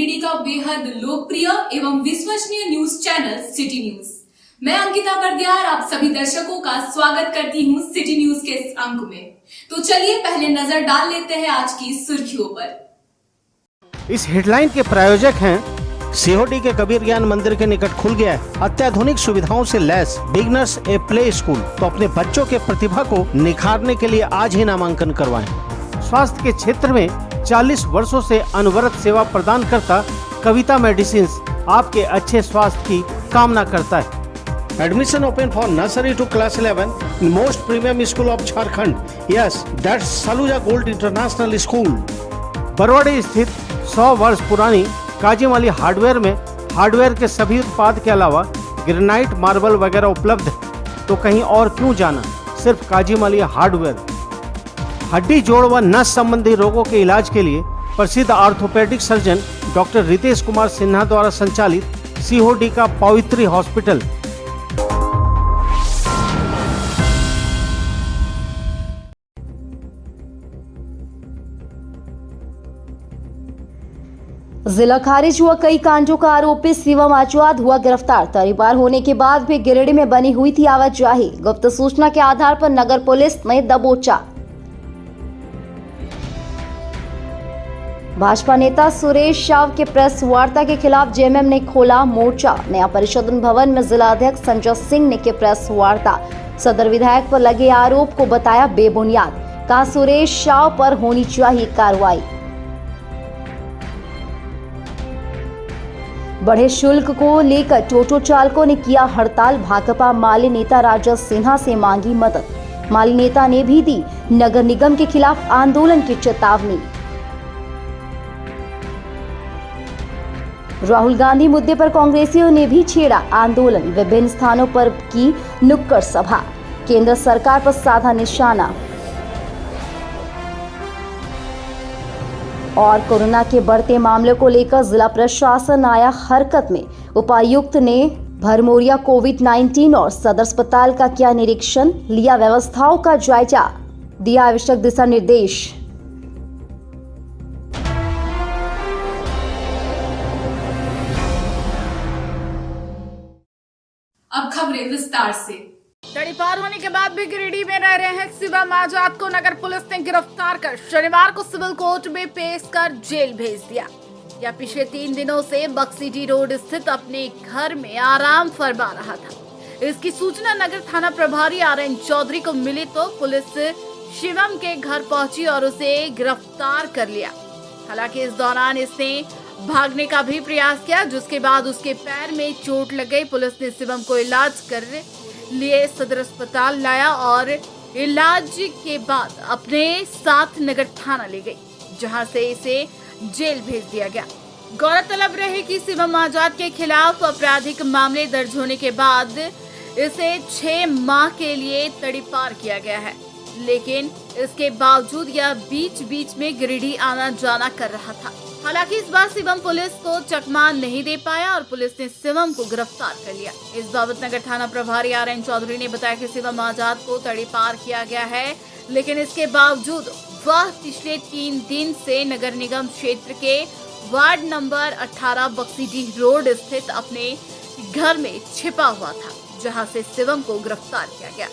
गिरिडीह का बेहद लोकप्रिय एवं विश्वसनीय न्यूज चैनल सिटी न्यूज। मैं अंकिता बरदियार आप सभी दर्शकों का स्वागत करती हूं सिटी न्यूज के इस अंक में। तो चलिए पहले नजर डाल लेते हैं आज की सुर्खियों पर। इस हेडलाइन के प्रायोजक हैं सीहोडी के कबीर ज्ञान मंदिर के निकट खुल गया है अत्याधुनिक सुविधाओं से lace beginners a play school. तो अपने बच्चों के प्रतिभा को निखारने के लिए आज ही नामांकन करवाएं। स्वास्थ्य के क्षेत्र में 40 वर्षों से अनवरत सेवा प्रदान करता कविता मेडिसिन्स आपके अच्छे स्वास्थ्य की कामना करता है। Admission open for nursery to class 11 in most premium school of Jharkhand. Yes, that's Saluja Gold International School. Barwadi स्थित 100 वर्ष पुरानी काजीमाली हार्डवेयर में हार्डवेयर के सभी उत्पाद के अलावा ग्रेनाइट, मार्बल वगैरह उपलब्ध है। तो कहीं और क्यों जाना, सिर्फ काजीमाली हार्डवेयर। हड्डी, जोड़ व नस संबंधी रोगों के इलाज के लिए प्रसिद्ध orthopedic surgeon doctor Ritesh Kumar Sinha द्वारा संचालित सीहोडी का पवित्री हॉस्पिटल। जिला खारिज हुआ कई कांडों का आरोपी शिवम आजाद हुआ गिरफ्तार। तरीपार होने के बाद भी गिरिडीह में बनी हुई थी आवाजाही। गुप्त सूचना के आधार पर नगर पुलिस ने दबोचा। भाजपा नेता सुरेश शाव के प्रेस वार्ता के खिलाफ जेएमएम ने खोला मोर्चा। नया परिषद भवन में जिला अध्यक्ष संजय सिंह ने की प्रेस वार्ता। सदर विधायक पर लगे आरोप को बताया बेबुनियाद। कहा सुरेश शाव पर होनी चाहिए कार्रवाई। बढ़े शुल्क को लेकर टोटो चालकों ने किया हड़ताल। भाकपा माली नेता राजा सिन्हा से मांगी मदद। माली नेता ने भी दी नगर निगम के खिलाफ आंदोलन की चेतावनी। राहुल गांधी मुद्दे पर कांग्रेसियों ने भी छेड़ा आंदोलन। विभिन्न स्थानों पर की नुक्कड़ सभा। केंद्र सरकार पर साधा निशाना। और कोरोना के बढ़ते मामलों को लेकर जिला प्रशासन आया हरकत में। उपायुक्त ने भरमौरिया कोविड-19 और सदर अस्पताल का किया निरीक्षण, लिया व्यवस्थाओं का जायजा, दिया आवश्यक दिशा निर्देश। अब खबरें विस्तार से। तड़ीपार होने के बाद भी गिरिडीह में रह रहे हैं शिवम आजाद को नगर पुलिस ने गिरफ्तार कर शनिवार को सिविल कोर्ट में पेश कर जेल भेज दिया। यह पिछले 3 दिनों से बक्सीडी रोड स्थित अपने घर में आराम फरमा रहा था। इसकी सूचना नगर थाना प्रभारी आरएन चौधरी को मिली तो पुलिस शिवम के घर पहुंची और उसे गिरफ्तार कर लिया। हालांकि इस दौरान इसने भागने का भी प्रयास किया, जिसके बाद उसके पैर में चोट लग गई। पुलिस ने शिवम को इलाज कर लिए सदर अस्पताल लाया और इलाज के बाद अपने साथ नगर थाना ले गई, जहां से इसे जेल भेज दिया गया। गौरतलब रहे कि शिवम आजाद के खिलाफ आपराधिक मामले दर्ज होने के बाद इसे 6 माह के लिए तड़ीपार किया गया है, लेकिन इसके बावजूद यह बीच बीच में गिरिडीह आना जाना कर रहा था। हालांकि इस बार शिवम पुलिस को चकमा नहीं दे पाया और पुलिस ने शिवम को गिरफ्तार कर लिया। इस बाबत नगर थाना प्रभारी आरएन चौधरी ने बताया कि शिवम आजाद को तड़ीपार किया गया है, लेकिन इसके बावजूद वह पिछले 3 दिन से नगर निगम क्षेत्र के वार्ड नंबर 18 बक्सीडीह रोड स्थित अपने घर में छिपा हुआ था, जहां से शिवम को गिरफ्तार किया गया।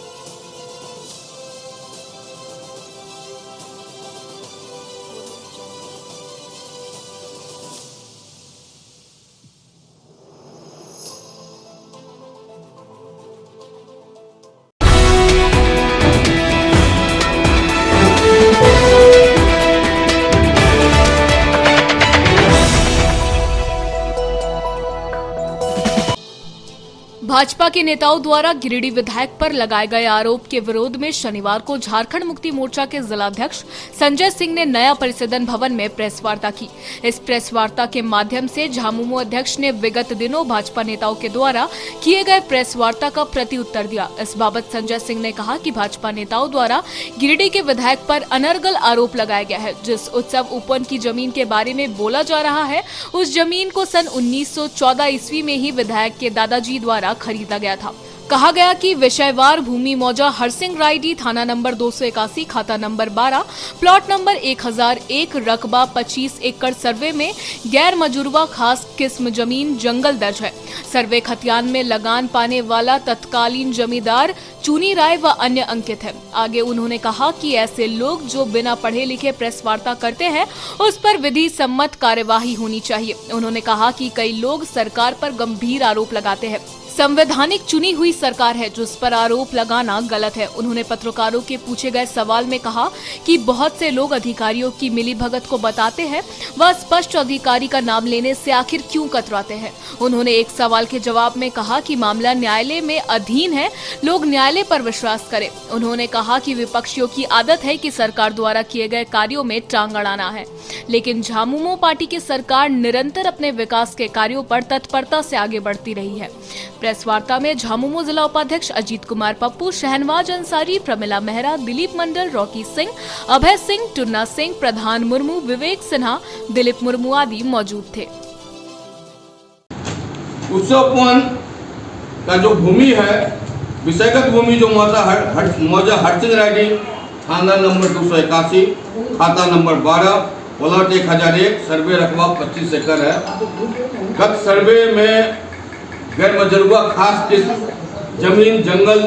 भाजपा के नेताओं द्वारा गिरिडीह विधायक पर लगाए गए आरोप के विरोध में शनिवार को झारखंड मुक्ति मोर्चा के जिलाध्यक्ष संजय सिंह ने नया परिसदन भवन में प्रेस वार्ता की। इस प्रेस वार्ता के माध्यम से झामुमो अध्यक्ष ने विगत दिनों भाजपा नेताओं के द्वारा किए गए प्रेस वार्ता का प्रत्युत्तर दिया। इस बाबत संजय सिंह ने कहा कि भाजपा नेताओं द्वारा गिरिडीह के विधायक पर अनर्गल आरोप लगाया गया है। जिस उत्सव ओपन की जमीन के बारे में बोला जा रहा है, उस जमीन को सन 1914 ईस्वी में ही विधायक के दादाजी द्वारा खरीदा गया था। कहा गया कि विषयवार भूमि मौजा हरसिंह रायडी, थाना नंबर 281, खाता नंबर 12, प्लॉट नंबर 1001, रकबा 25 एकड़ सर्वे में गैर मजुरवा खास किस्म जमीन जंगल दर्ज है। सर्वे खतियान में लगान पाने वाला तत्कालीन जमींदार चुनी राय व अन्य अंकित है। आगे उन्होंने कहा कि ऐसे लोग जो बिना पढ़े लिखे प्रेस वार्ता करते हैं उस पर विधि सम्मत कार्यवाही होनी चाहिए। उन्होंने कहा कि कई लोग सरकार पर गंभीर आरोप लगाते हैं। संवैधानिक चुनी हुई सरकार है, जिस पर आरोप लगाना गलत है। उन्होंने पत्रकारों के पूछे गए सवाल में कहा कि बहुत से लोग अधिकारियों की मिलीभगत को बताते हैं, वह स्पष्ट अधिकारी का नाम लेने से आखिर क्यों कतराते हैं। उन्होंने एक सवाल के जवाब में कहा कि मामला न्यायालय में अधीन है, लोग न्यायालय पर विश्वास करें। उन्होंने कहा कि विपक्षियों की आदत है कि सरकार द्वारा किए गए कार्यों में टांग अड़ाना है, लेकिन झामुमो पार्टी की सरकार निरंतर अपने विकास के कार्यों पर तत्परता से आगे बढ़ती रही है। प्रेस वार्ता में झामुमो जिला उपाध्यक्ष अजीत कुमार पप्पू, शहनवाज अंसारी, प्रमिला मेहरा, दिलीप मंडल, रॉकी सिंह, अभय सिंह, टुन्ना सिंह, प्रधान मुर्मू, विवेक सिन्हा, दिलीप मुर्मू आदि मौजूद थे। उत्सव वन का जो भूमि है, विषयगत भूमि जो मौजा हरसिंह रायडी, थाना नंबर 281, खाता नंबर 12, प्लॉट 1001, सर्वे रकबा 25 एकड़ है। गत सर्वे में गैर मजरूबा खास किस्म जमीन जंगल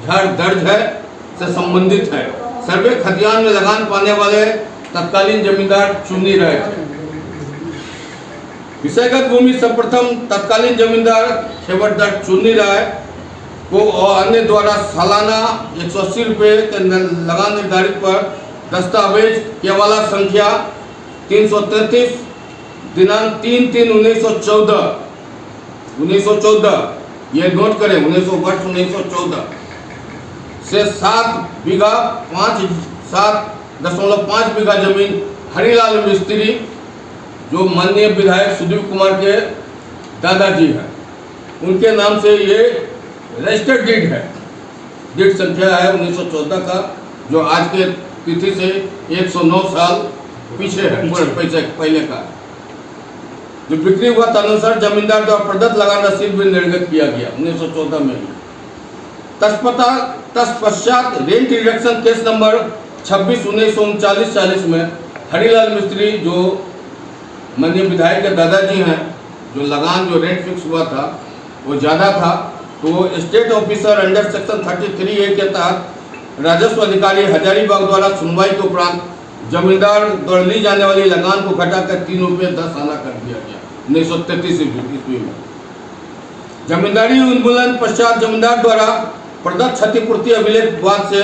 झाड़ दर्ज है से संबंधित है। सर्वे खतियान में लगान पाने वाले तत्कालीन जमींदार चुनी राय थे। विषयगत भूमि सर्वप्रथम तत्कालीन जमींदार खेवटदार चुनी राय को और अन्य द्वारा सालाना 180 रुपये के लगान निर्धारित पर दस्तावेज केवाला संख्या 333 दिनांक 3/3/1914 ये नोट करें, 1914 से 7.5 बीघा जमीन हरिलाल मिस्त्री जो माननीय विधायक सुदीप कुमार के दादाजी हैं, उनके नाम से ये रजिस्टर्ड डीड है। डीड संख्या है 1914 का, जो आज के तिथि से 109 साल पीछे है, पैसे पहले का। जो बिक्री हुआ तदनुसार जमींदार द्वारा प्रदत्त लगान रसीद भी निर्गत किया गया 1914 में ही। तत्पश्चात रेंट रिडक्शन केस नंबर 26/1939-40 में हरिलाल मिस्त्री जो माननीय विधायक के दादाजी हैं, जो लगान जो रेंट फिक्स हुआ था वो ज़्यादा था, तो state officer under section 33A के तहत राजस्व अधिकारी हजारीबाग द्वारा सुनवाई के उपरांत जमींदार द्वारा ली जाने वाली लगान को घटाकर 3 रुपये 10 आना कर दिया गया 1933 ईस्वी में। जमींदारी उन्मूलन पश्चात जमींदार द्वारा प्रदत्त क्षतिपूर्ति अभिलेख बाद से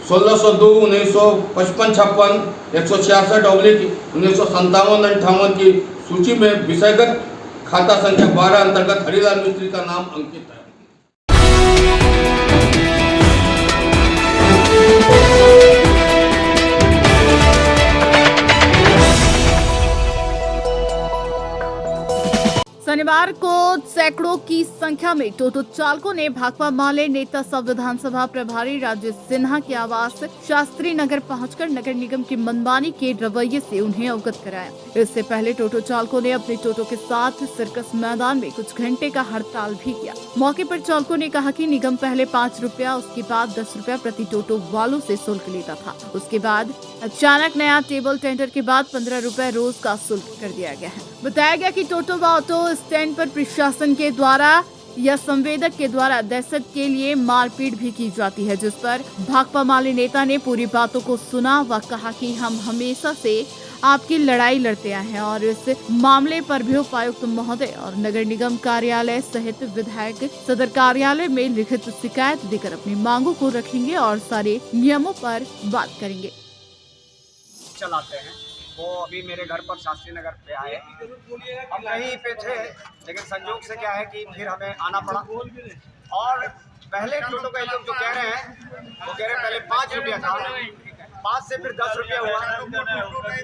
1602, 1955-56, 166/1957-58 की सूची में विषयगत खाता संख्या 12 अंतर्गत हरिलाल मिस्त्री का नाम अंकित है। शनिवार को सैकड़ों की संख्या में टोटो चालकों ने भाकपा माले नेता सह विधानसभा प्रभारी राजेश सिन्हा के आवास शास्त्री नगर पहुंचकर नगर निगम की मनमानी के रवैये से उन्हें अवगत कराया। इससे पहले टोटो चालकों ने अपने टोटो के साथ सर्कस मैदान में कुछ घंटे का हड़ताल भी किया। मौके पर चालकों ने कहा कि निगम पहले 5 रुपया, उसके बाद 10 रुपया प्रति टोटो वालों से शुल्क लेता था। उसके बाद अचानक नया टेबल टेंडर के बाद 15 रुपए रोज का शुल्क कर दिया गया है। बताया गया कि टोटो व ऑटो स्टैंड पर प्रशासन के द्वारा या संवेदक के द्वारा दहशत के लिए मारपीट भी की जाती है, जिस पर भाकपा माले नेता ने पूरी बातों को सुना व कहा कि हम हमेशा से आपकी लड़ाई लड़ते आए हैं और इस मामले पर भी उपायुक्त महोदय और नगर निगम कार्यालय सहित विधायक सदर कार्यालय में लिखित शिकायत देकर अपनी मांगों को रखेंगे और सारे नियमों पर बात करेंगे। चलाते हैं वो अभी मेरे घर पर शास्त्री नगर पे आए, हम कहीं पे थे, लेकिन संयोग से क्या है कि फिर हमें आना पड़ा। और पहले टोटो का लोग जो कह रहे हैं वो कह रहे हैं पहले 5 रुपया था, 5 से फिर 10 रुपया हुआ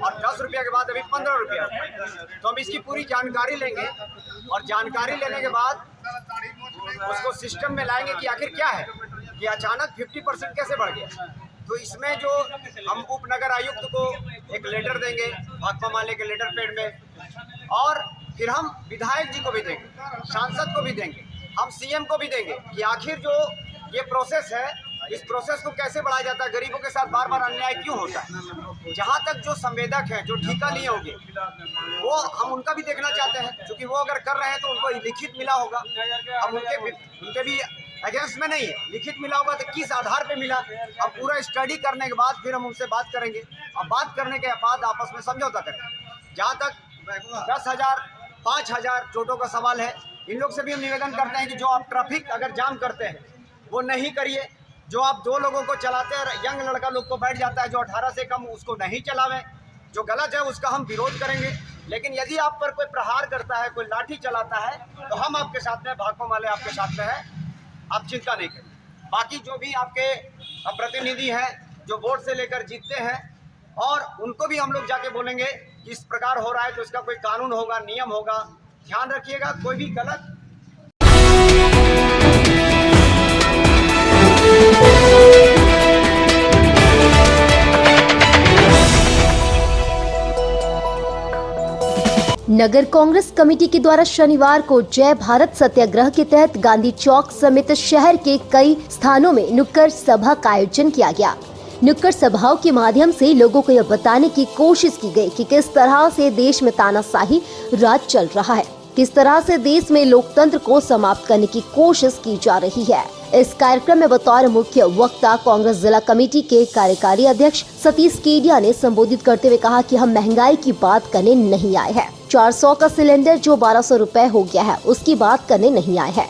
और 10 रुपया के बाद अभी 15 रुपया। तो हम इसकी पूरी जानकारी लेंगे और जानकारी लेने के बाद उसको सिस्टम में लाएंगे कि आखिर क्या है कि अचानक 50% कैसे बढ़ गया। तो इसमें जो हम उप नगर आयुक्त को एक लेटर देंगे भाकपा माले के लेटर पैड में, और फिर हम विधायक जी को भी देंगे, सांसद को भी देंगे हम सीएम को भी देंगे कि आखिर जो ये प्रोसेस है, इस प्रोसेस को कैसे बढ़ाया जाता है, गरीबों के साथ बार बार अन्याय क्यों होता है। जहाँ तक जो संवेदक हैं, जो ठेका लिए होंगे, वो हम उनका भी देखना चाहते हैं, क्योंकि वो अगर कर रहे हैं तो उनको लिखित मिला होगा। हम उनके भी अगेंस्ट में नहीं है, लिखित मिला होगा तो किस आधार पे मिला, अब पूरा स्टडी करने के बाद फिर हम उनसे बात करेंगे और बात करने के बाद आपस में समझौता करेंगे। जहाँ तक 10,000 5,000 टोटो का सवाल है, इन लोग से भी हम निवेदन करते हैं कि जो आप ट्रैफिक अगर जाम करते हैं वो नहीं करिए। जो आप 2 लोगों को चलाते हैं, यंग लड़का लोग को बैठ जाता है, जो 18 से कम, उसको नहीं चलावें। जो गलत है उसका हम विरोध करेंगे, लेकिन यदि आप पर कोई प्रहार करता है, कोई लाठी चलाता है, तो हम आपके साथ में, भाकपा वाले आपके साथ में है, आप चिंता नहीं करें। बाकी जो भी आपके प्रतिनिधि हैं जो वोट से लेकर जीतते हैं, और उनको भी हम लोग जाके बोलेंगे कि इस प्रकार हो रहा है तो इसका कोई कानून होगा, नियम होगा, ध्यान रखिएगा। कोई भी गलत नगर कांग्रेस कमेटी के द्वारा शनिवार को जय भारत सत्याग्रह के तहत गांधी चौक समेत शहर के कई स्थानों में नुक्कड़ सभा का आयोजन किया गया। नुक्कड़ सभाओं के माध्यम से लोगों को यह बताने की कोशिश की गई कि किस तरह से देश में तानाशाही राज चल रहा है, किस तरह से देश में लोकतंत्र को समाप्त करने की कोशिश की जा रही है। इस कार्यक्रम में बतौर मुख्य वक्ता कांग्रेस जिला कमेटी के कार्यकारी अध्यक्ष सतीश केडिया ने संबोधित करते हुए कहा कि हम महंगाई की बात करने नहीं आए हैं। 400 का सिलेंडर जो 1200 रुपए हो गया है, उसकी बात करने नहीं आए हैं।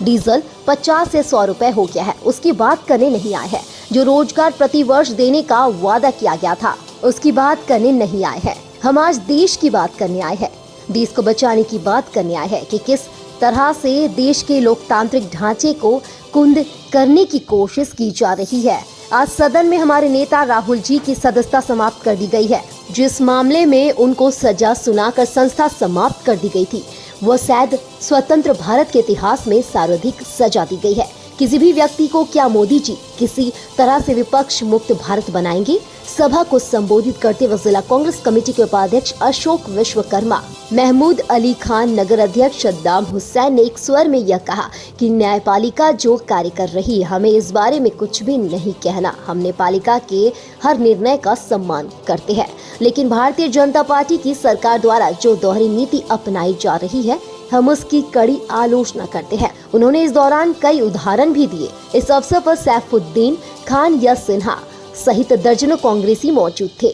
डीजल 50 से 100 रुपए हो गया है, उसकी बात करने नहीं आए हैं। जो रोजगार प्रति वर्ष देने का वादा किया गया था, उसकी बात करने नहीं आए हैं। हम आज देश की बात करने आए हैं, देश को बचाने की बात करने आए हैं कि किस तरह से देश के लोकतांत्रिक ढांचे को कुंद करने की कोशिश की जा रही है। आज सदन में हमारे नेता राहुल जी की सदस्यता समाप्त कर दी गई है। जिस मामले में उनको सजा सुनाकर संस्था समाप्त कर दी गई थी, वो शायद स्वतंत्र भारत के इतिहास में सर्वाधिक सजा दी गई है। किसी भी व्यक्ति को क्या मोदी जी किसी तरह से विपक्ष मुक्त भारत बनाएंगे? सभा को संबोधित करते हुए जिला कांग्रेस कमेटी के उपाध्यक्ष अशोक विश्वकर्मा, महमूद अली खान, नगर अध्यक्ष सद्दाम हुसैन ने एक स्वर में यह कहा कि न्यायपालिका जो कार्य कर रही है, हमें इस बारे में कुछ भी नहीं कहना। हम न्यायपालिका के हर निर्णय का सम्मान करते हैं, लेकिन भारतीय जनता पार्टी की सरकार द्वारा जो दोहरी नीति अपनाई जा रही है, हम उसकी कड़ी आलोचना करते हैं। उन्होंने इस दौरान कई उदाहरण भी दिए। इस अवसर पर सैफुद्दीन खान या सिन्हा सहित दर्जनों कांग्रेसी मौजूद थे।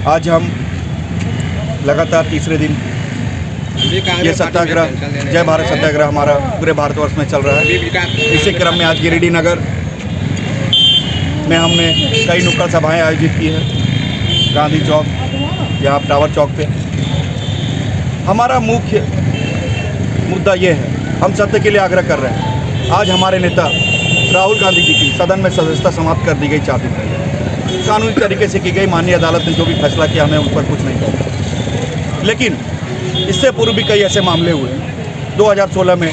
आज हम लगातार तीसरे दिन ये सत्याग्रह, जय भारत सत्याग्रह हमारा पूरे भारतवर्ष में चल रहा है। इसी क्रम में आज गिरिडीह नगर में हमने कई नुक्कड़ सभाएं आयोजित की है। गांधी चौक, यहाँ टावर चौक पे हमारा मुख्य मुद्दा ये है, हम सत्य के लिए आग्रह कर रहे हैं। आज हमारे नेता राहुल गांधी जी की सदन में सदस्यता समाप्त कर दी गई 4 दिन पहले, कानूनी तरीके से की गई। माननीय अदालत ने जो भी फैसला किया, हमें उन पर कुछ नहीं कहा। लेकिन इससे पूर्व भी कई ऐसे मामले हुए। 2016 में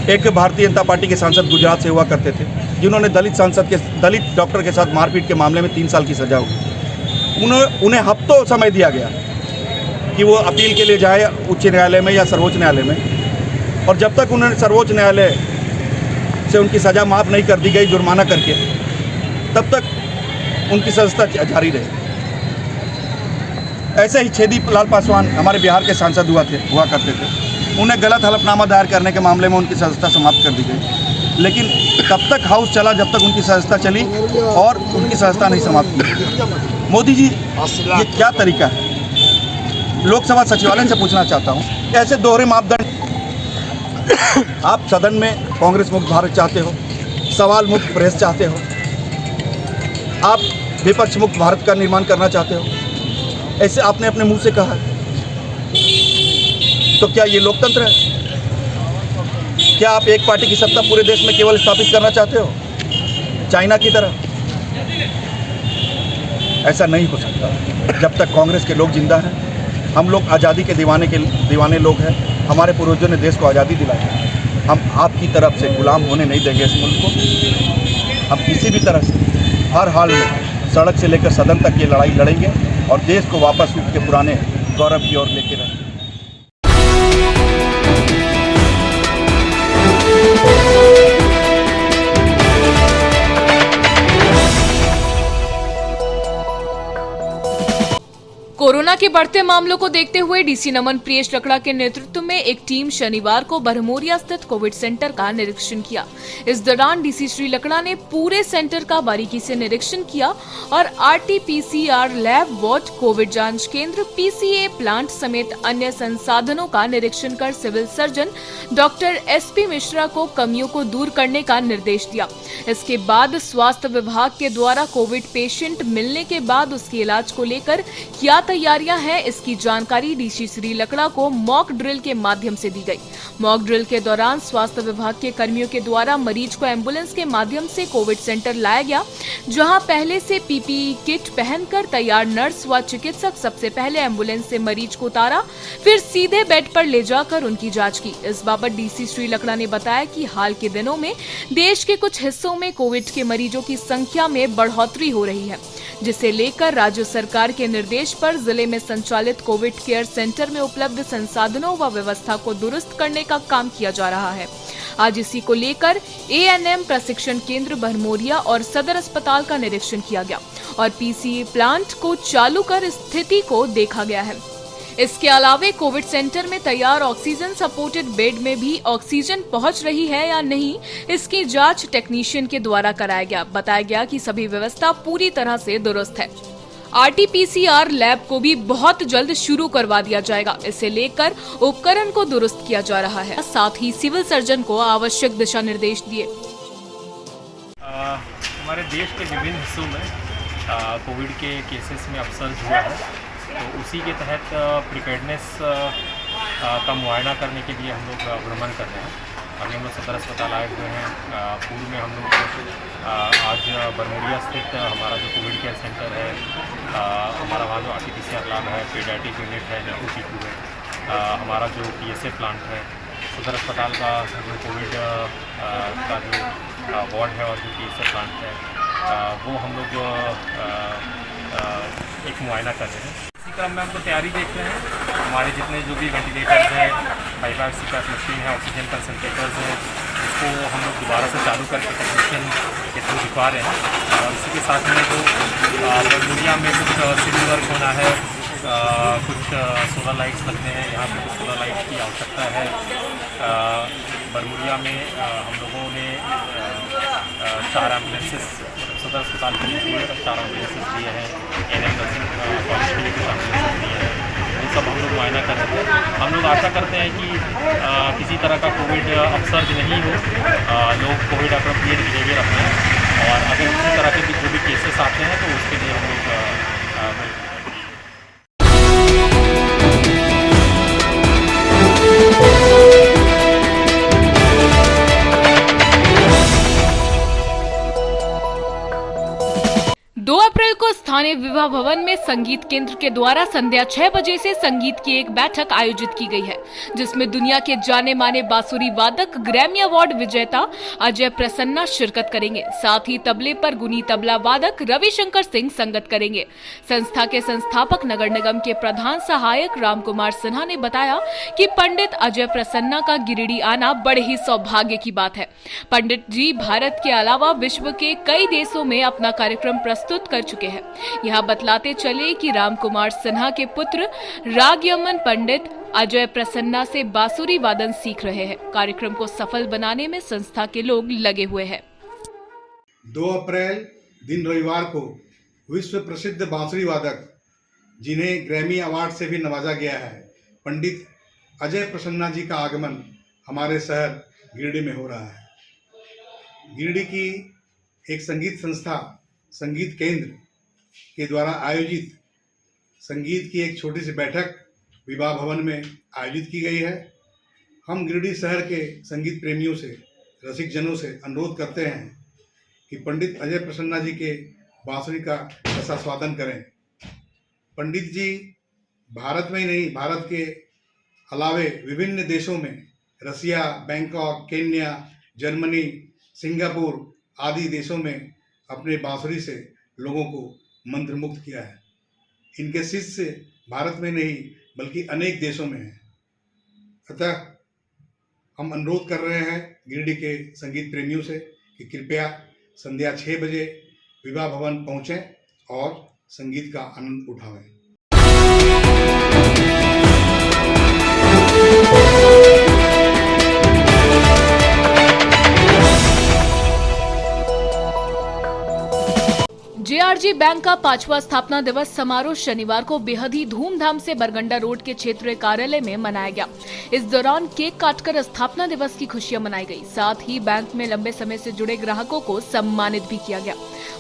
एक भारतीय जनता पार्टी के सांसद गुजरात से हुआ करते थे, जिन्होंने दलित डॉक्टर के साथ मारपीट के मामले में 3 साल की सजा हुई। उन्हें हफ्तों समय दिया गया कि वो अपील के लिए जाए उच्च न्यायालय में या सर्वोच्च न्यायालय में, और जब तक उन्होंने सर्वोच्च न्यायालय से उनकी सज़ा माफ़ नहीं कर दी गई जुर्माना करके, तब तक उनकी सदस्यता जारी रही। ऐसे ही छेदी लाल पासवान हमारे बिहार के सांसद हुआ करते थे। उन्हें गलत हलफनामा दायर करने के मामले में उनकी सदस्यता समाप्त कर दी गई, लेकिन तब तक हाउस चला जब तक उनकी सदस्यता चली, और उनकी सदस्यता नहीं समाप्त की। मोदी जी, ये क्या तरीका है? लोकसभा सचिवालय से पूछना चाहता हूँ, ऐसे दोहरे मापदंड आप सदन में कांग्रेस मुक्त भारत चाहते हो, सवाल मुक्त प्रेस चाहते हो, आप विपक्ष मुक्त भारत का निर्माण करना चाहते हो, ऐसे आपने अपने मुंह से कहा। तो क्या ये लोकतंत्र है? क्या आप एक पार्टी की सत्ता पूरे देश में केवल स्थापित करना चाहते हो, चाइना की तरह? ऐसा नहीं हो सकता। जब तक कांग्रेस के लोग जिंदा हैं, हम लोग आज़ादी के दीवाने लोग हैं। हमारे पूर्वजों ने देश को आज़ादी दिलाई। हम आपकी तरफ से गुलाम होने नहीं देंगे इस मुल्क को। हम किसी भी तरह से हर हाल में सड़क से लेकर सदन तक ये लड़ाई लड़ेंगे और देश को वापस उसके पुराने गौरव की ओर लेके रहेंगे। कोरोना के बढ़ते मामलों को देखते हुए डीसी नमन प्रियेश लकड़ा के नेतृत्व में एक टीम शनिवार को बरमोरिया स्थित कोविड सेंटर का निरीक्षण किया। इस दौरान डीसी श्री लकड़ा ने पूरे सेंटर का बारीकी से निरीक्षण किया और आरटी-पीसीआर लैब, वार्ड, कोविड जांच केंद्र, पीसीए प्लांट समेत अन्य संसाधनों का निरीक्षण कर civil surgeon doctor SP Mishra को कमियों को दूर करने का निर्देश दिया। इसके बाद स्वास्थ्य विभाग के द्वारा कोविड पेशेंट मिलने के बाद उसके इलाज को लेकर क्या तैयारियां हैं, इसकी जानकारी डीसी श्री लकड़ा को मॉक ड्रिल के माध्यम से दी गई। मॉक ड्रिल के दौरान स्वास्थ्य विभाग के कर्मियों के द्वारा मरीज को एम्बुलेंस के माध्यम से कोविड सेंटर लाया गया, जहां पहले से पीपीई किट पहनकर तैयार नर्स व चिकित्सक सबसे पहले एम्बुलेंस से मरीज को उतारा, फिर सीधे बेड पर ले जाकर उनकी जांच की। इस बाबत डीसी श्री लकड़ा ने बताया कि हाल के दिनों में देश के कुछ हिस्सों में कोविड के मरीजों की संख्या में बढ़ोतरी हो रही है, जिसे लेकर राज्य सरकार के निर्देश पर जिले में संचालित कोविड केयर सेंटर में उपलब्ध संसाधनों व व्यवस्था को दुरुस्त करने का काम किया जा रहा है। आज इसी को लेकर एएनएम प्रशिक्षण केंद्र बरमोरिया और सदर अस्पताल का निरीक्षण किया गया और पीसीए प्लांट को चालू कर स्थिति को देखा गया है। इसके अलावा कोविड सेंटर में तैयार ऑक्सीजन सपोर्टेड बेड में भी ऑक्सीजन पहुंच रही है या नहीं, इसकी जांच टेक्नीशियन के द्वारा कराया गया। बताया गया कि सभी व्यवस्था पूरी तरह से दुरुस्त है। आरटी-पीसीआर लैब को भी बहुत जल्द शुरू करवा दिया जाएगा। इसे लेकर उपकरण को दुरुस्त किया जा रहा है। साथ ही सिविल सर्जन को आवश्यक दिशा निर्देश दिए। हमारे देश के विभिन्न हिस्सों में कोविड के केसेस में अपसर्ज हुआ है, तो उसी के तहत प्रिपेयर्डनेस का मुआयना करने के लिए हम लोग भ्रमण कर रहे हैं। अभी हम लोग सदर अस्पताल आए हुए हैं। पूर्व में हम लोग आज बरमोरिया स्थित हमारा जो कोविड केयर सेंटर है, हमारा वहाँ जो आरटी-पीसीआर लैब है, पेडियाट्रिक यूनिट है, नेफ्रो है, हमारा जो पीएसए प्लांट है, सदर अस्पताल का जो कोविड का जो वार्ड है और जो पीएसए प्लांट है, वो हम लोग एक मुआयना कर रहे हैं। इसी क्रम में हमको तैयारी देख रहे हैं। हमारे जितने जो भी वेंटिलेटर्स हैं, 5 सीपैप मशीन है, ऑक्सीजन कंसनट्रेटर्स हैं, इसको हम लोग दोबारा से चालू करके टेक्नीशियन के थ्रू दिखवा रहे हैं। और इसी के साथ में जो बरमोरिया में कुछ सिविल वर्क होना है, कुछ सोलर लाइट्स लगने हैं, यहाँ पे कुछ सोलर लाइट्स की आवश्यकता है। बरमोरिया में हम लोगों ने 4 एम्बुलेंसेस सदर अस्पताल के लिए 4 एम्बुलेंसेस दिए हैं, एनएम नर्सिंग कॉलेज के लिए कुछ एम्बुलेंसेस दिए हैं। ये सब हम लोग मुआयना कर रहे हैं। हम लोग आशा करते हैं कि किसी तरह का कोविड अपसर्ज नहीं हो, लोग कोविड अप्रोप्रिएट बिहेवियर अपनाएं, और अगर किसी तरह के जो भी केसेस आते हैं तो उसके लिए हम लोग स्थानीय विवाह भवन में संगीत केंद्र के द्वारा संध्या 6 बजे से संगीत की एक बैठक आयोजित की गई है, जिसमें दुनिया के जाने माने बांसुरी वादक, ग्रैमी अवार्ड विजेता अजय प्रसन्ना शिरकत करेंगे। साथ ही तबले पर गुनी तबला वादक रविशंकर सिंह संगत करेंगे। संस्था के संस्थापक नगर निगम के प्रधान सहायक राम कुमार सिन्हा ने बताया कि पंडित अजय प्रसन्ना का गिरिडीह आना बड़े ही सौभाग्य की बात है। पंडित जी भारत के अलावा विश्व के कई देशों में अपना कार्यक्रम प्रस्तुत कर चुके हैं। यह बतलाते चले कि राम कुमार सिन्हा के पुत्र रागयमन पंडित अजय प्रसन्ना से बांसुरी वादन सीख रहे हैं। कार्यक्रम को सफल बनाने में संस्था के लोग लगे हुए हैं। 2 अप्रैल दिन रविवार को विश्व प्रसिद्ध बांसुरी वादक, जिन्हें ग्रैमी अवार्ड से भी नवाजा गया है, पंडित अजय प्रसन्ना जी का आगमन हमारे शहर गिरिडीह में हो रहा है। गिरिडीह की एक संगीत संस्था संगीत केंद्र के द्वारा आयोजित संगीत की एक छोटी सी बैठक विवाह भवन में आयोजित की गई है। हम गिरिडीह शहर के संगीत प्रेमियों से, रसिक जनों से अनुरोध करते हैं कि पंडित अजय प्रसन्ना जी के बांसुरी का रसास्वादन करें। पंडित जी भारत में ही नहीं, भारत के अलावे विभिन्न देशों में, रसिया, बैंकॉक, केन्या, जर्मनी, सिंगापुर आदि देशों में अपने बांसुरी से लोगों को मंत्रमुग्ध किया है। इनके शिष्य भारत में नहीं बल्कि अनेक देशों में हैं। अतः हम अनुरोध कर रहे हैं गिरिडीह के संगीत प्रेमियों से कि कृपया संध्या 6 बजे विवाह भवन पहुँचें और संगीत का आनंद उठाएं। जेआरजी बैंक का 5वां स्थापना दिवस समारोह शनिवार को बेहद ही धूमधाम से बरगंडा रोड के क्षेत्रीय कार्यालय में मनाया गया। इस दौरान केक काटकर स्थापना दिवस की खुशियां मनाई गई। साथ ही बैंक में लंबे समय से जुड़े ग्राहकों को सम्मानित भी किया गया।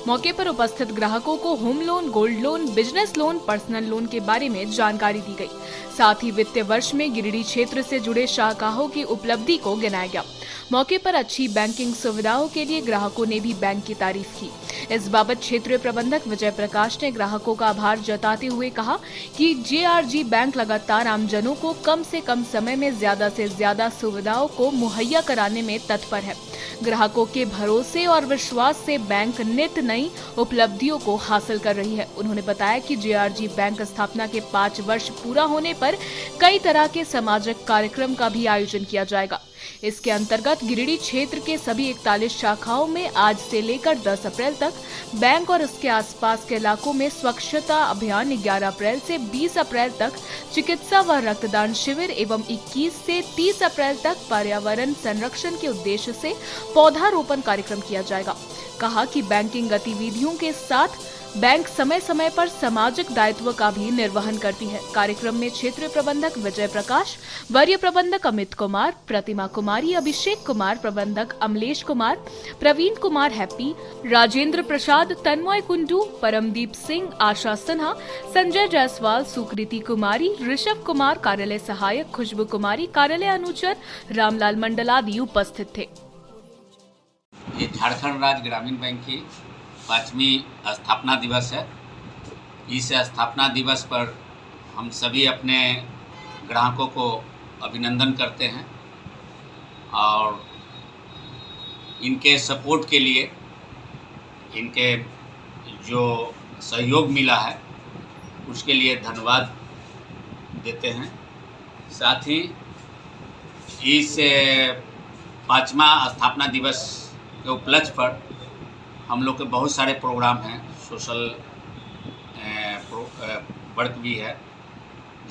मौके पर उपस्थित ग्राहकों को home loan, gold loan, business loan, personal loan के बारे में जानकारी दी गई। साथ ही वित्तीय वर्ष में गिरिडीह क्षेत्र से जुड़े शाखाओं की उपलब्धि को गिनाया गया। मौके पर अच्छी बैंकिंग सुविधाओं के लिए ग्राहकों ने भी बैंक की तारीफ की। इस बाबत क्षेत्रीय प्रबंधक विजय प्रकाश ने ग्राहकों का आभार जताते हुए कहा कि जेआरजी बैंक लगातार आमजनों को कम से कम समय में ज्यादा से ज्यादा सुविधाओं को मुहैया कराने में तत्पर है। ग्राहकों के भरोसे और विश्वास से बैंक नित नई उपलब्धियों को हासिल कर रही है। उन्होंने बताया कि जेआरजी बैंक स्थापना के 5 वर्ष पूरा होने पर कई तरह के सामाजिक कार्यक्रम का भी आयोजन किया जाएगा। इसके अंतर्गत गिरिडीह क्षेत्र के सभी 41 शाखाओं में आज से लेकर 10 अप्रैल तक बैंक और इसके आसपास के इलाकों में स्वच्छता अभियान, 11 अप्रैल से 20 अप्रैल तक चिकित्सा व रक्तदान शिविर एवं 21 से 30 अप्रैल तक पर्यावरण संरक्षण के उद्देश्य से पौधारोपण कार्यक्रम किया जाएगा। कहा कि बैंकिंग गतिविधियों के साथ बैंक समय समय पर सामाजिक दायित्व का भी निर्वहन करती है। कार्यक्रम में क्षेत्रीय प्रबंधक विजय प्रकाश, वरीय प्रबंधक अमित कुमार, प्रतिमा कुमारी, अभिषेक कुमार, प्रबंधक अमलेश कुमार, प्रवीण कुमार हैप्पी, राजेंद्र प्रसाद, तन्मय कुंडू, परमदीप सिंह, आशा सिन्हा, संजय जायसवाल, सुकृति कुमारी, ऋषभ कुमार, कार्यालय सहायक, खुशबू कुमारी, कार्यालय अनुचर, रामलाल मंडल आदि उपस्थित थे। ये झारखंड राज्य ग्रामीण बैंक की 5वीं स्थापना दिवस है। इस स्थापना दिवस पर हम सभी अपने ग्राहकों को अभिनंदन करते हैं और इनके सपोर्ट के लिए, इनके जो सहयोग मिला है उसके लिए धन्यवाद देते हैं। साथ ही इस 5वां स्थापना दिवस के उपलक्ष्य पर हम लोग के बहुत सारे प्रोग्राम हैं, सोशल वर्क भी है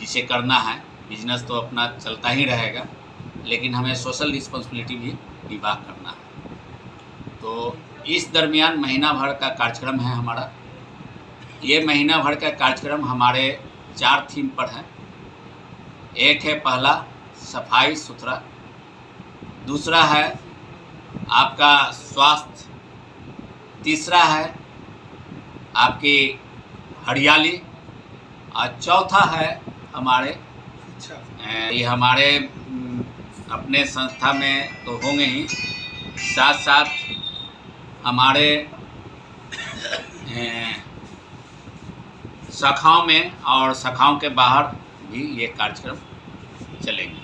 जिसे करना है। बिजनेस तो अपना चलता ही रहेगा, लेकिन हमें सोशल रिस्पॉन्सिबिलिटी भी निभा करना है। तो इस दरमियान महीना भर का कार्यक्रम है हमारा। ये महीना भर का कार्यक्रम हमारे 4 थीम पर है। एक है पहला सफाई सुथरा, दूसरा है आपका स्वास्थ्य, तीसरा है आपकी हरियाली और चौथा है हमारे ये हमारे अपने संस्था में तो होंगे ही, साथ साथ हमारे शाखाओं में और शाखाओं के बाहर भी ये कार्यक्रम चलेंगे।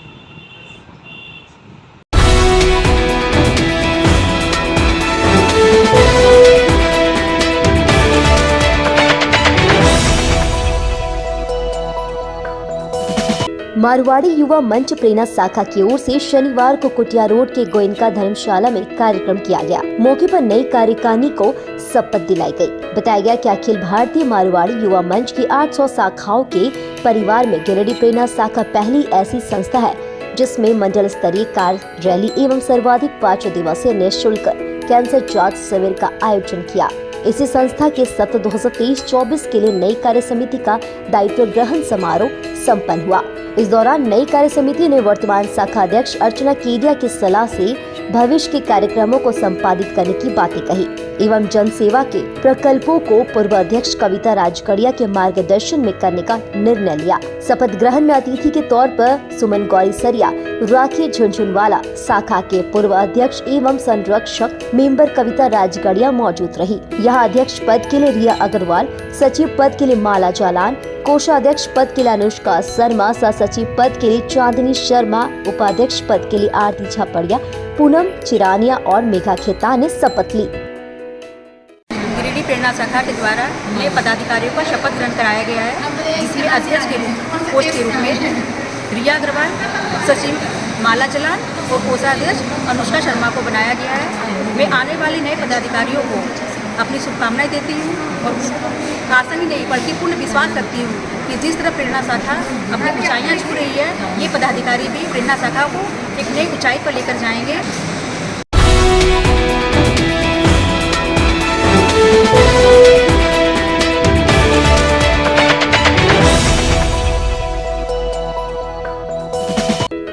मारवाड़ी युवा मंच प्रेरणा शाखा की ओर से शनिवार को कुटिया रोड के गोयनका धर्मशाला में कार्यक्रम किया गया। मौके पर नई कार्यकारिणी को शपथ दिलाई गई। बताया गया कि अखिल भारतीय मारवाड़ी युवा मंच की 800 शाखाओं के परिवार में गिरिडीह प्रेरणा शाखा पहली ऐसी संस्था है जिसमें मंडल स्तरीय कार रैली एवं सर्वाधिक 5 दिवसीय निःशुल्क कैंसर जांच शिविर का आयोजन किया। इसी संस्था के सत्र 2023-24 के लिए नई कार्य समिति का दायित्व ग्रहण समारोह संपन्न हुआ। इस दौरान नई कार्य समिति ने वर्तमान शाखा अध्यक्ष अर्चना केडिया की सलाह से भविष्य के कार्यक्रमों को संपादित करने की बातें कही एवं जन सेवा के प्रकल्पों को पूर्व अध्यक्ष कविता राजगढ़िया के मार्गदर्शन में करने का निर्णय लिया। शपथ ग्रहण में अतिथि के तौर पर सुमन गौरी सरिया, राखी झुनझुनवाला, शाखा के पूर्व अध्यक्ष एवं संरक्षक मेंबर कविता राजगढ़िया मौजूद रही। यहाँ अध्यक्ष पद के लिए रिया अग्रवाल, सचिव पद के लिए माला जालान, कोषाध्यक्ष पद के लिए अनुष्का शर्मा, सह सचिव पद के लिए चांदनी शर्मा, उपाध्यक्ष पद के लिए आरती झापड़िया, पूनम चिरानिया और मेघा खेतान ने शपथ ली। गिरिडीह प्रेरणा शाखा के द्वारा नए पदाधिकारियों का शपथ ग्रहण कराया गया है, जिसमें अध्यक्ष के पोस्ट के रूप में रिया अग्रवाल, सचिव माला जालान, और कोषाध्यक्ष अनुष्का शर्मा को बनाया गया है। मैं आने वाले नए पदाधिकारियों को अपनी शुभकामनाएं देती हूँ और आशा ही नहीं बल्कि पूर्ण विश्वास रखती हूँ कि जिस तरह प्रेरणा शाखा अपनी ऊंचाइयाँ छू रही है, ये पदाधिकारी भी प्रेरणा शाखा को एक नई ऊंचाई पर लेकर जाएंगे।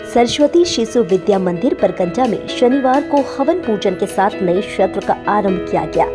सरस्वती शिशु विद्या मंदिर परकंटा में शनिवार को हवन पूजन के साथ नए सत्र का आरंभ किया गया।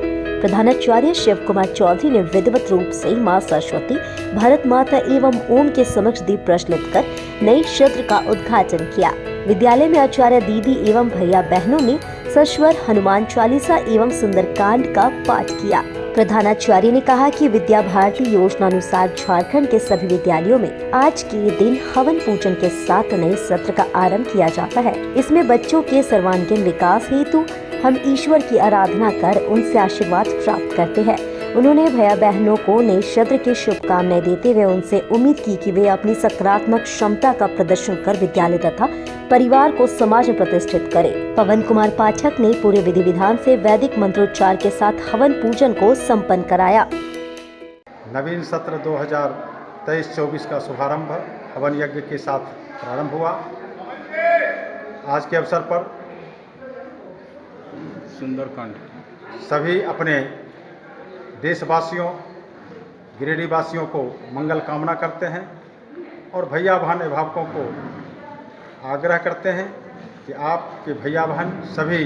प्रधानाचार्य शिव कुमार चौधरी ने विधिवत रूप से मां सरस्वती, भारत माता एवं ओम के समक्ष दीप प्रज्वलित कर नए सत्र का उद्घाटन किया। विद्यालय में आचार्य दीदी एवं भैया बहनों ने सस्वर हनुमान चालीसा एवं सुंदरकांड का पाठ किया। प्रधानाचार्य ने कहा कि विद्या भारती योजनानुसार झारखंड के सभी विद्यालयों में आज के दिन हवन पूजन के साथ नए सत्र का आरंभ किया जाता है। इसमें बच्चों के सर्वांगीण विकास हेतु हम ईश्वर की आराधना कर उनसे आशीर्वाद प्राप्त करते हैं। उन्होंने भैया बहनों को नए सत्र की शुभकामनाएं देते हुए उनसे उम्मीद की कि वे अपनी सकारात्मक क्षमता का प्रदर्शन कर विद्यालय तथा परिवार को समाज में प्रतिष्ठित करें। पवन कुमार पाठक ने पूरे विधि विधान से वैदिक मंत्रोच्चार के साथ हवन पूजन को संपन्न कराया। नवीन सत्र 2023-24 का शुभारंभ हवन यज्ञ के साथ प्रारंभ हुआ। आज के अवसर पर सुंदरकांड सभी अपने देशवासियों, गिरिडीह वासियों को मंगल कामना करते हैं और भैया बहन अभिभावकों को आग्रह करते हैं कि आपके भैया बहन सभी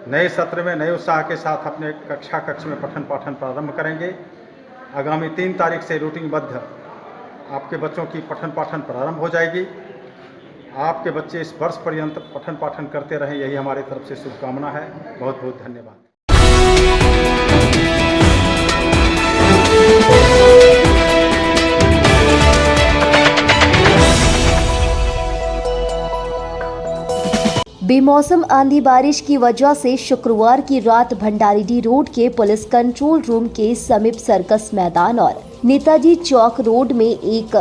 नए सत्र में नए उत्साह के साथ अपने कक्ष में पठन पाठन प्रारंभ करेंगे। आगामी 3 तारीख से रूटीनबद्ध आपके बच्चों की पठन पाठन प्रारंभ हो जाएगी। आपके बच्चे इस वर्ष पर्यंत पठन पाठन करते रहें, यही हमारी तरफ से शुभकामना है। बहुत बहुत धन्यवाद। बेमौसम आंधी बारिश की वजह से शुक्रवार की रात भंडारीडीह रोड के पुलिस कंट्रोल रूम के समीप सर्कस मैदान और नेताजी चौक रोड में एक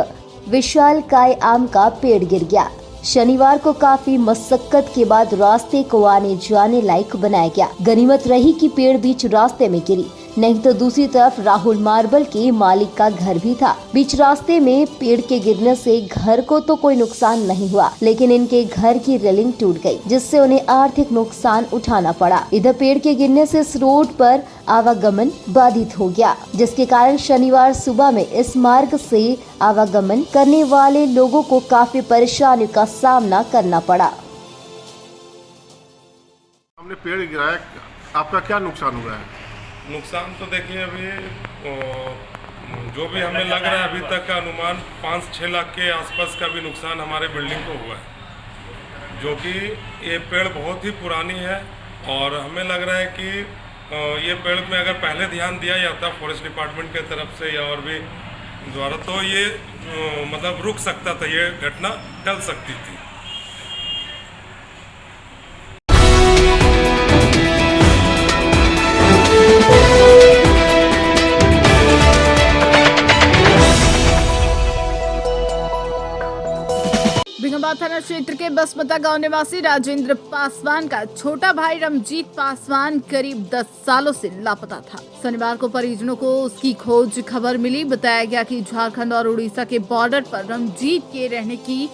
विशालकाय आम का पेड़ गिर गया। शनिवार को काफी मशक्कत के बाद रास्ते को आने जाने लायक बनाया गया। गनीमत रही कि पेड़ बीच रास्ते में गिरी, नहीं तो दूसरी तरफ राहुल मार्बल के मालिक का घर भी था। बीच रास्ते में पेड़ के गिरने से घर को तो कोई नुकसान नहीं हुआ, लेकिन इनके घर की रेलिंग टूट गई, जिससे उन्हें आर्थिक नुकसान उठाना पड़ा। इधर पेड़ के गिरने से इस रोड पर आवागमन बाधित हो गया, जिसके कारण शनिवार सुबह में इस मार्ग से आवागमन करने वाले लोगों को काफी परेशानी का सामना करना पड़ा। हमने पेड़ गिराया, आपका क्या नुकसान हुआ है? नुकसान तो देखिए अभी जो भी हमें लग रहा है अभी तक का अनुमान 5-6 लाख के आसपास का भी नुकसान हमारे बिल्डिंग को हुआ है, जो कि ये पेड़ बहुत ही पुरानी है और हमें लग रहा है कि ये पेड़ में अगर पहले ध्यान दिया जाता फॉरेस्ट डिपार्टमेंट के तरफ से या और भी द्वारा तो ये मतलब रुक सकता था, ये घटना टल सकती थी। भिंगाबाद थाना क्षेत्र के बसमता गांव निवासी राजेंद्र पासवान का छोटा भाई रमजीत पासवान करीब 10 सालों से लापता था। शनिवार को परिजनों को उसकी खोज खबर मिली। बताया गया कि झारखंड और उड़ीसा के बॉर्डर पर रमजीत के रहने की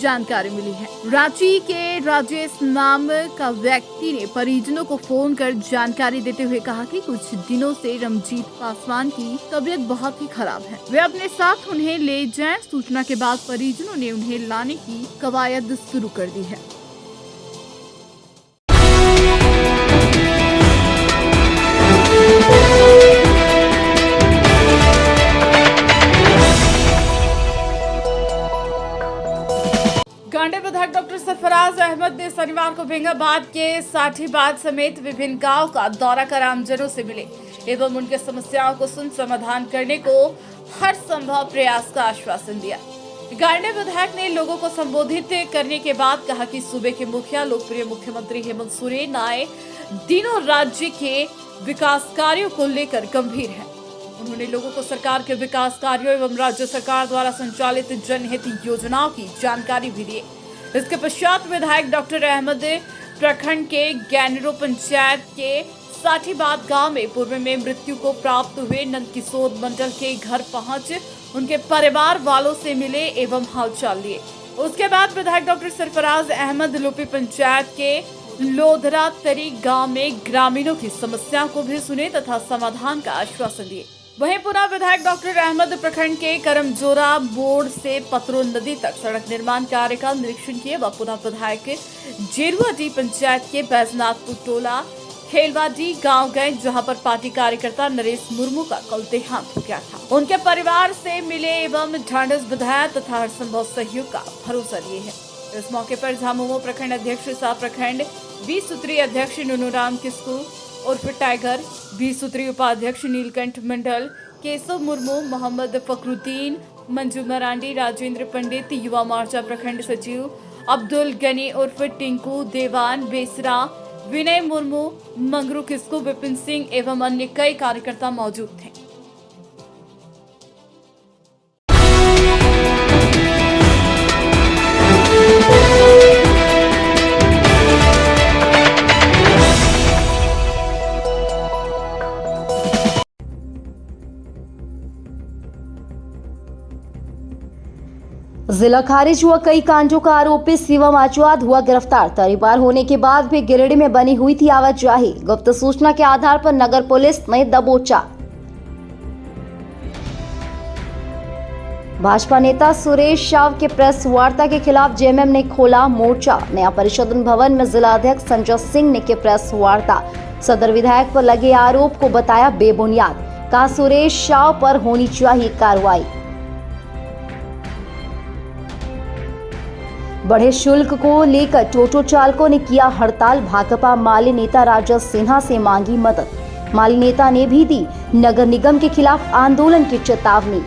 जानकारी मिली है। रांची के राजेश नाम का व्यक्ति ने परिजनों को फोन कर जानकारी देते हुए कहा कि कुछ दिनों से रमजीत पासवान की तबीयत बहुत ही खराब है, वे अपने साथ उन्हें ले जाएं। सूचना के बाद परिजनों ने उन्हें लाने की कवायद शुरू कर दी है। गांडे विधायक डॉक्टर सरफराज अहमद ने शनिवार को भिंगाबाद के साठीबाद समेत विभिन्न गांव का दौरा कर आमजनों से मिले एवं उनके समस्याओं को सुन समाधान करने को हर संभव प्रयास का आश्वासन दिया। गांडे विधायक ने लोगों को संबोधित करने के बाद कहा कि सूबे के मुखिया लोकप्रिय मुख्यमंत्री हेमंत सोरेन आए दिनों राज्य के विकास कार्यों को लेकर गंभीर है। उन्होंने लोगों को सरकार के विकास कार्यों एवं राज्य सरकार द्वारा संचालित जनहित योजनाओं की जानकारी भी दी। इसके पश्चात विधायक डॉक्टर अहमद प्रखंड के गैनरो पंचायत के साठीबाद गांव में पूर्व में मृत्यु को प्राप्त हुए नंद किशोर मंडल के घर पहुंच उनके परिवार वालों से मिले एवं हालचाल लिए। उसके बाद विधायक डॉक्टर सरफराज अहमद लोपी पंचायत के लोधरा तरी गांव में ग्रामीणों की समस्याओं को भी सुने तथा समाधान का आश्वासन दिए। वहीं पुनः विधायक डॉक्टर अहमद प्रखंड के करमजोरा मोड़ से पतरो नदी तक सड़क निर्माण कार्य का निरीक्षण किए व पुनः विधायक जेरुआडी पंचायत के बैजनाथपुर टोला खेलवाडी गांव गए, जहां पर पार्टी कार्यकर्ता नरेश मुर्मू का कल देहांत हो गया था। उनके परिवार से मिले एवं ढांढस बधाया तथा हर संभव सहयोग का भरोसा दिए हैं। इस मौके पर झामुमो प्रखंड अध्यक्ष सा प्रखंड 20 सूत्री अध्यक्ष नुनूराम किस्कू उर्फ टाइगर, 20 सूत्री उपाध्यक्ष नीलकंठ मंडल, केशव मुर्मू, मोहम्मद फखरुद्दीन, मंजू मरांडी, राजेंद्र पंडित, युवा मोर्चा प्रखंड सचिव अब्दुल गनी उर्फ टिंकू, देवान बेसरा, विनय मुर्मू, मंगरू किस्कू, विपिन सिंह एवं अन्य कई कार्यकर्ता मौजूद थे। जिला खारिज हुआ कई कांडों का आरोपी शिवम आचवाद हुआ गिरफ्तार। तरीबार होने के बाद भी गिरिडीह में बनी हुई थी आवाजाही। गुप्त सूचना के आधार पर नगर पुलिस ने दबोचा। भाजपा नेता सुरेश शाव के प्रेस वार्ता के खिलाफ जेएमएम ने खोला मोर्चा। नया परिषद भवन में जिलाध्यक्ष संजय सिंह ने की प्रेस वार्ता। सदर विधायक पर लगे आरोप को बताया बेबुनियाद। कहा सुरेश शाव पर होनी चाहिए कार्रवाई। बढ़े शुल्क को लेकर टोटो चालकों ने किया हड़ताल। भाकपा माली नेता राजा सिन्हा से मांगी मदद। माली नेता ने भी दी नगर निगम के खिलाफ आंदोलन की चेतावनी।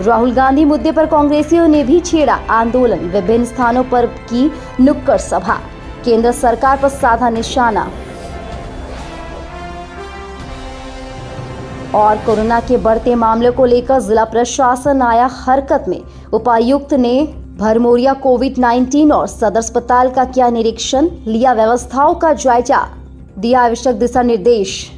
राहुल गांधी मुद्दे पर कांग्रेसियों ने भी छेड़ा आंदोलन। विभिन्न स्थानों पर की नुक्कड़ सभा। केंद्र सरकार पर साधा निशाना। और कोरोना के बढ़ते मामलों को लेकर जिला प्रशासन आया हरकत में। उपायुक्त ने भरमौरिया कोविड-19 और सदर अस्पताल का किया निरीक्षण, लिया व्यवस्थाओं का जायजा, दिया आवश्यक दिशा निर्देश।